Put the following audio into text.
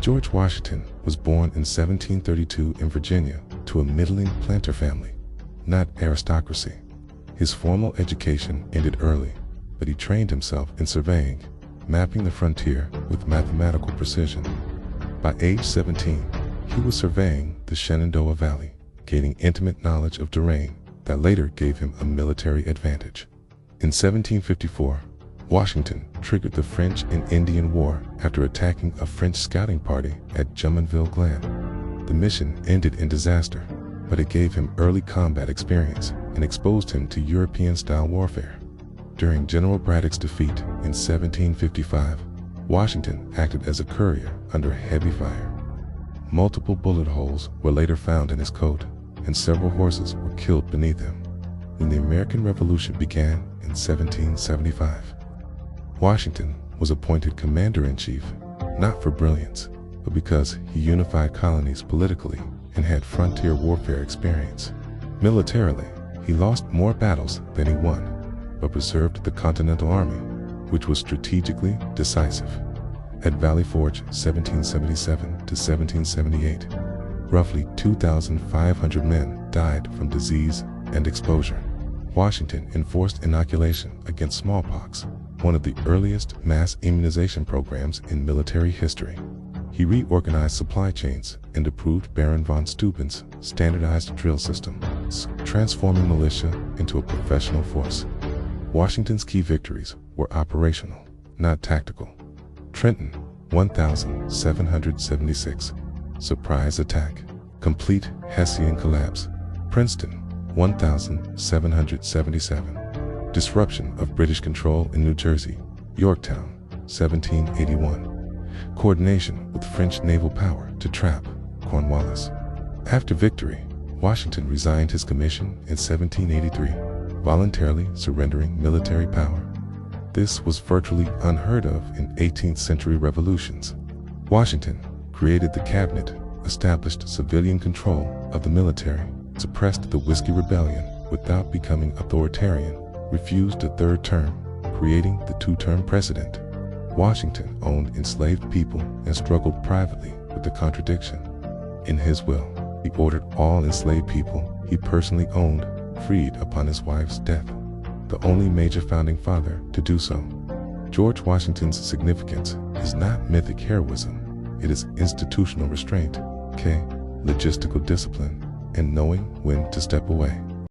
George Washington was born in 1732 in Virginia to a middling planter family, not aristocracy. His formal education ended early, but he trained himself in surveying, mapping the frontier with mathematical precision. By age 17, he was surveying the Shenandoah Valley, gaining intimate knowledge of terrain that later gave him a military advantage. In 1754, Washington triggered the French and Indian War after attacking a French scouting party at Jumonville Glen. The mission ended in disaster, but it gave him early combat experience and exposed him to European-style warfare. During General Braddock's defeat in 1755, Washington acted as a courier under heavy fire. Multiple bullet holes were later found in his coat, and several horses were killed beneath him. When the American Revolution began in 1775, Washington was appointed commander-in-chief, not for brilliance, but because he unified colonies politically and had frontier warfare experience. Militarily, he lost more battles than he won, but preserved the Continental Army, which was strategically decisive. At Valley Forge 1777 to 1778, roughly 2,500 men died from disease and exposure. Washington enforced inoculation against smallpox, one of the earliest mass immunization programs in military history. He reorganized supply chains and approved Baron von Steuben's standardized drill system, transforming militia into a professional force. Washington's key victories were operational, not tactical. Trenton, 1776, surprise attack, complete Hessian collapse. Princeton, 1777, disruption of British control in New Jersey. Yorktown, 1781, coordination with French naval power to trap Cornwallis. After victory, Washington resigned his commission in 1783, voluntarily surrendering military power. This was virtually unheard of in 18th century revolutions. Washington created the cabinet, established civilian control of the military, suppressed the Whiskey Rebellion without becoming authoritarian, refused a third term, creating the two-term precedent. Washington owned enslaved people and struggled privately with the contradiction. In his will, he ordered all enslaved people he personally owned freed upon his wife's death, the only major founding father to do so. George Washington's significance is not mythic heroism, it is institutional restraint, logistical discipline, and knowing when to step away.